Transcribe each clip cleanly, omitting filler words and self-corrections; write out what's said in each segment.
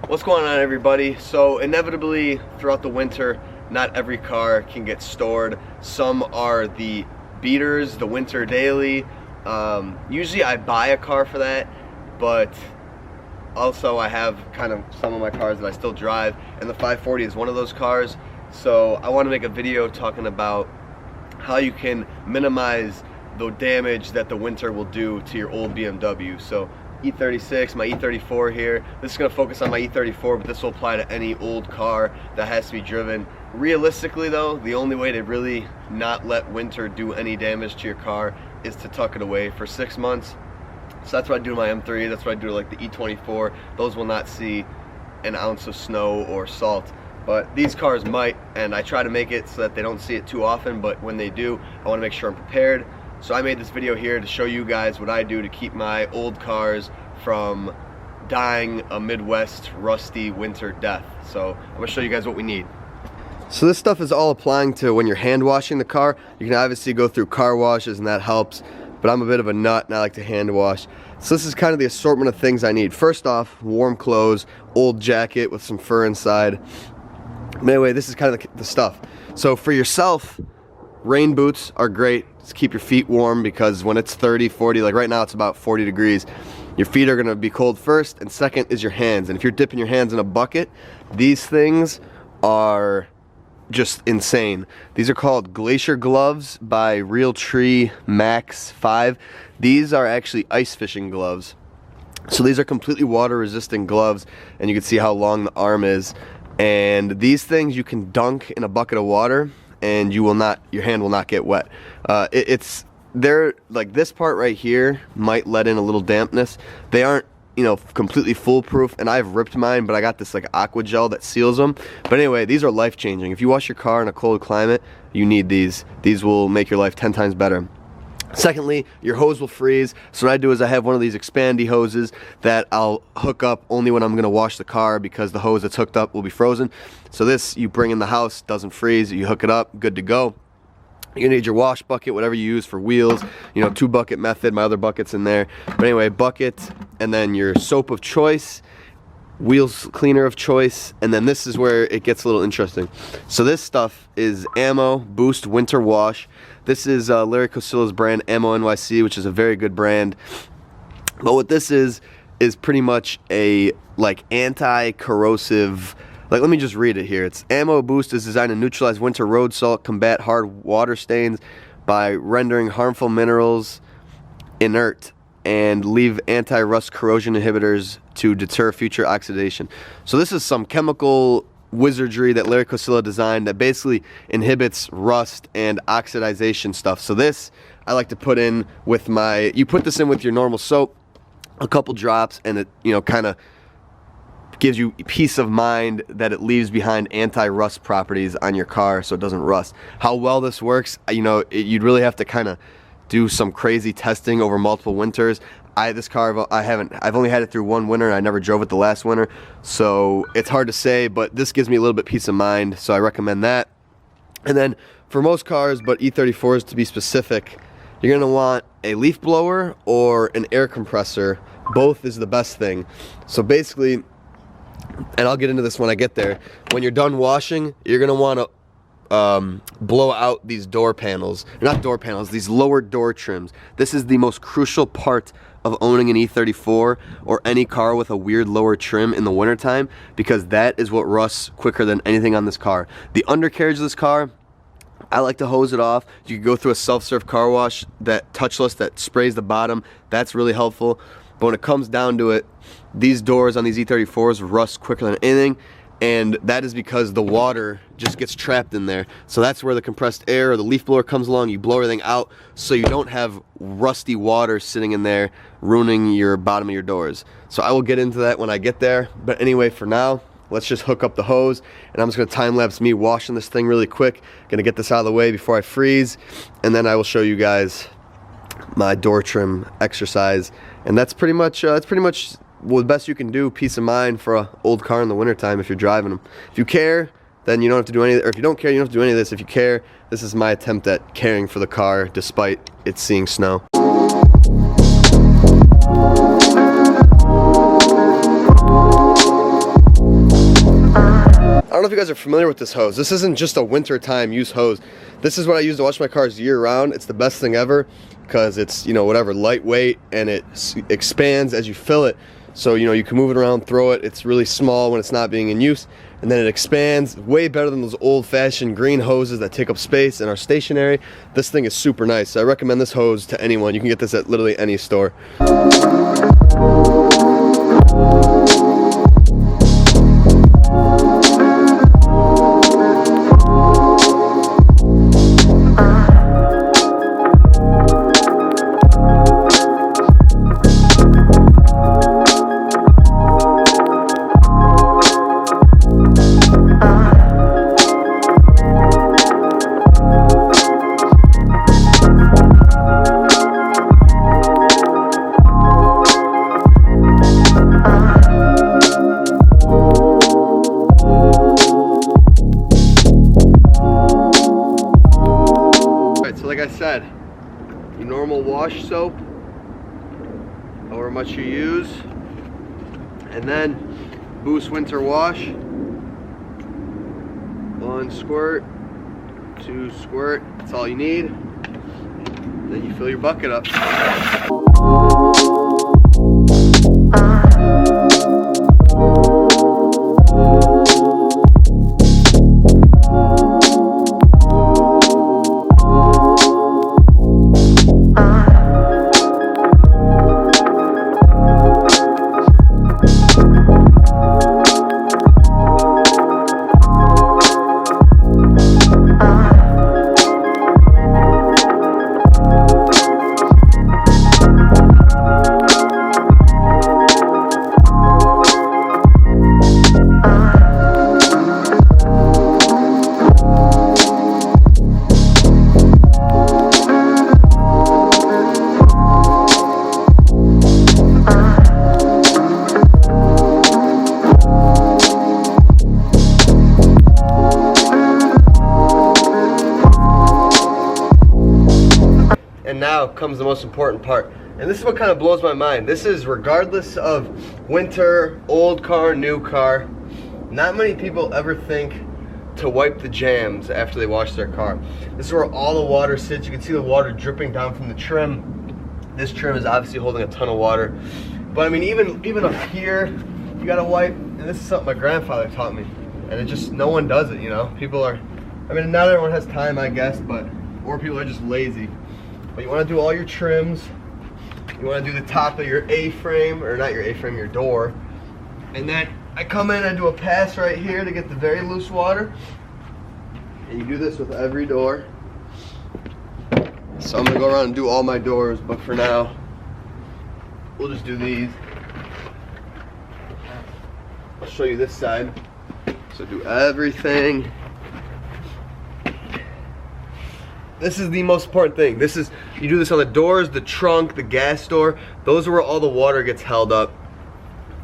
What's going on, everybody? So inevitably throughout the winter, not every car can get stored. Some are the beaters, the winter daily. Usually I buy a car for that, but also I have kind of some of my cars that I still drive, and the 540 is one of those cars. So I want to make a video talking about how you can minimize the damage that the winter will do to your old BMW. So E36, my E34 here. This is going to focus on my E34, but this will apply to any old car that has to be driven. Realistically though, the only way to really not let winter do any damage to your car is to tuck it away for 6 months. So that's what I do to my M3, that's what I do to like the E24. Those will not see an ounce of snow or salt. But these cars might, and I try to make it so that they don't see it too often, but when they do, I want to make sure I'm prepared. So I made this video here to show you guys what I do to keep my old cars from dying a Midwest rusty winter death. So I'm going to show you guys what we need. So this stuff is all applying to when you're hand washing the car. You can obviously go through car washes and that helps, but I'm a bit of a nut and I like to hand wash. So this is kind of the assortment of things I need. First off, warm clothes, old jacket with some fur inside. But anyway, this is kind of the stuff. So for yourself, rain boots are great to keep your feet warm, because when it's 30, 40, like right now it's about 40 degrees, your feet are going to be cold first, and second is your hands. And if you're dipping your hands in a bucket, these things are just insane. These are called Glacier Gloves by Real Tree Max 5. These are actually ice fishing gloves. So these are completely water resistant gloves, and you can see how long the arm is. And these things you can dunk in a bucket of water and you will not, your hand will not get wet. They're like, this part right here might let in a little dampness. They aren't, you know, completely foolproof, and I've ripped mine, but I got this like aqua gel that seals them. But anyway, these are life changing. If you wash your car in a cold climate, you need these. These will make your life 10 times better. Secondly, your hose will freeze. So what I do is I have one of these expandy hoses that I'll hook up only when I'm going to wash the car, because the hose that's hooked up will be frozen. So this you bring in the house, doesn't freeze, you hook it up, good to go. You need your wash bucket, whatever you use for wheels, you know, 2-bucket method, my other bucket's in there. But anyway, bucket, and then your soap of choice, wheels cleaner of choice, and then this is where it gets a little interesting. So this stuff is Ammo Boost Winter Wash. This is Larry Cosilla's brand, Ammo NYC, which is a very good brand. But what this is pretty much a like anti-corrosive, like, let me just read it here. It's Ammo Boost is designed to neutralize winter road salt, combat hard water stains by rendering harmful minerals inert, and leave anti-rust corrosion inhibitors to deter future oxidation. So this is some chemical wizardry that Larry Cosilla designed that basically inhibits rust and oxidization stuff. So this I like to put in with my, you put this in with your normal soap, a couple drops, and it, you know, kind of gives you peace of mind that it leaves behind anti-rust properties on your car so it doesn't rust. How well this works, you know, you'd really have to kind of do some crazy testing over multiple winters. This car, I've only had it through one winter, and I never drove it the last winter, so it's hard to say, but this gives me a little bit peace of mind, so I recommend that. And then for most cars, but E34s to be specific, you're gonna want a leaf blower or an air compressor. Both is the best thing. So basically, and I'll get into this when I get there, when you're done washing, you're gonna want to blow out these door panels, not door panels, these lower door trims. This is the most crucial part of owning an E34 or any car with a weird lower trim in the wintertime, because that is what rusts quicker than anything on this car. The undercarriage of this car, I like to hose it off. You can go through a self-serve car wash, that touchless, that sprays the bottom. That's really helpful. But when it comes down to it, these doors on these E34s rust quicker than anything, and that is because the water just gets trapped in there. So that's where the compressed air or the leaf blower comes along. You blow everything out so you don't have rusty water sitting in there ruining your bottom of your doors. So I will get into that when I get there. But anyway, for now, let's just hook up the hose, and I'm just gonna time lapse me washing this thing really quick. Gonna get this out of the way before I freeze, and then I will show you guys my door trim exercise. And that's pretty much well, the best you can do, peace of mind for an old car in the wintertime if you're driving them. If you care, then you don't have to do any, or if you don't care, you don't have to do any of this. If you care, this is my attempt at caring for the car despite it seeing snow. you guys are familiar with this hose. This isn't just a winter time use hose. This is what I use to wash my cars year round. It's the best thing ever because it's, you know, whatever, lightweight, and it expands as you fill it. So, you know, you can move it around, throw it. It's really small when it's not being in use. And then it expands way better than those old-fashioned green hoses that take up space and are stationary. This thing is super nice. So I recommend this hose to anyone. You can get this at literally any store. Like I said, your normal wash soap, however much you use, and then Boost Winter Wash. 1 squirt, 2 squirt, that's all you need. Then you fill your bucket up. And now comes the most important part. And this is what kind of blows my mind. This is regardless of winter, old car, new car. Not many people ever think to wipe the jams after they wash their car. This is where all the water sits. You can see the water dripping down from the trim. This trim is obviously holding a ton of water. But I mean, even up here, you gotta wipe. And this is something my grandfather taught me. And it just, no one does it, you know? People are, I mean, not everyone has time, I guess, or people are just lazy. But you want to do all your trims. You want to do the top of your A-frame, or not your A-frame, your door. And then I come in and do a pass right here to get the very loose water. And you do this with every door. So I'm going to go around and do all my doors, but for now, we'll just do these. I'll show you this side. So do everything. This is the most important thing. This is, you do this on the doors, the trunk, the gas door. Those are where all the water gets held up.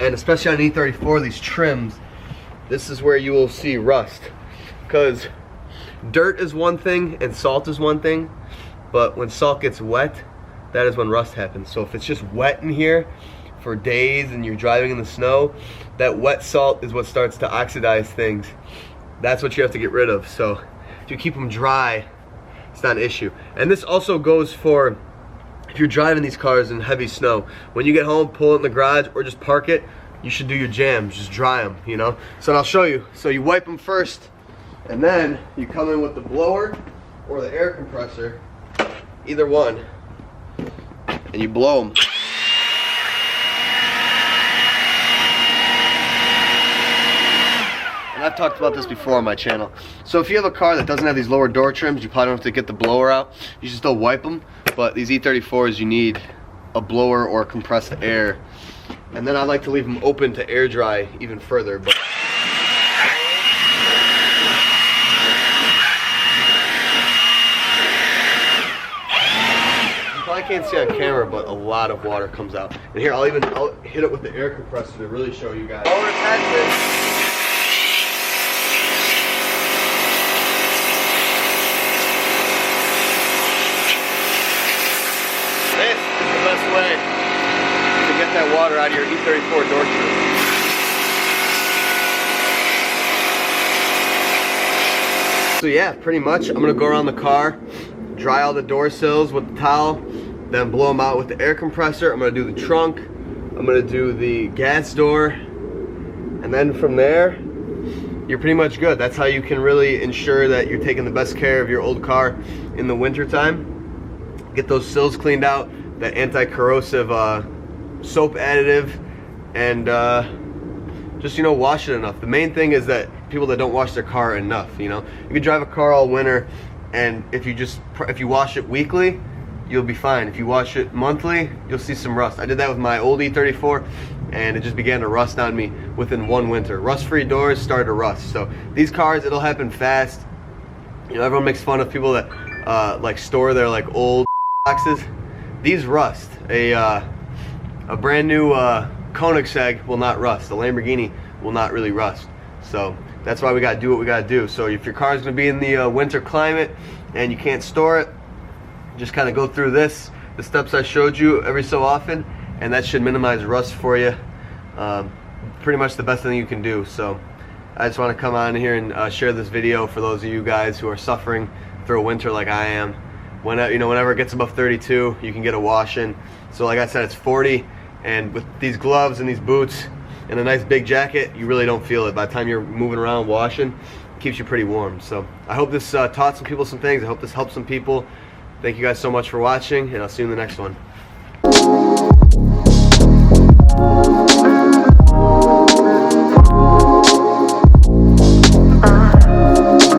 And especially on E34, these trims, this is where you will see rust. Because dirt is one thing and salt is one thing, but when salt gets wet, that is when rust happens. So if it's just wet in here for days and you're driving in the snow, that wet salt is what starts to oxidize things. That's what you have to get rid of. So if you keep them dry, it's not an issue. And this also goes for if you're driving these cars in heavy snow. When you get home, pull it in the garage or just park it, you should do your jams, just dry them, you know? So I'll show you. So you wipe them first, and then you come in with the blower or the air compressor, either one, and you blow them. And I've talked about this before on my channel. So if you have a car that doesn't have these lower door trims, you probably don't have to get the blower out. You should still wipe them. But these E34s, you need a blower or compressed air. And then I like to leave them open to air dry even further. But you probably can't see on camera, but a lot of water comes out. And here, I'll hit it with the air compressor to really show you guys. Blower attachment. This is the best way to get that water out of your E34 door trim. So yeah, pretty much I'm gonna go around the car, dry all the door sills with the towel, then blow them out with the air compressor. I'm gonna do the trunk, I'm gonna do the gas door, and then from there, you're pretty much good. That's how you can really ensure that you're taking the best care of your old car in the winter time. Get those sills cleaned out, that anti-corrosive soap additive, and just, you know, wash it enough. The main thing is that people that don't wash their car enough, you know. You can drive a car all winter, and if you wash it weekly, you'll be fine. If you wash it monthly, you'll see some rust. I did that with my old E34, and it just began to rust on me within one winter. Rust-free doors started to rust. So these cars, it'll happen fast. You know, everyone makes fun of people that like store their like old boxes. These rust. A brand new Koenigsegg will not rust. The Lamborghini will not really rust. So that's why we gotta do what we gotta do. So if your car is gonna be in the winter climate and you can't store it, just kind of go through the steps I showed you every so often, and that should minimize rust for you. Pretty much the best thing you can do. So I just want to come on here and share this video for those of you guys who are suffering through a winter like I am. Whenever it gets above 32, you can get a wash in. So like I said, it's 40, and with these gloves and these boots and a nice big jacket, you really don't feel it. By the time you're moving around washing, it keeps you pretty warm. So I hope this taught some people some things. I hope this helped some people. Thank you guys so much for watching, and I'll see you in the next one.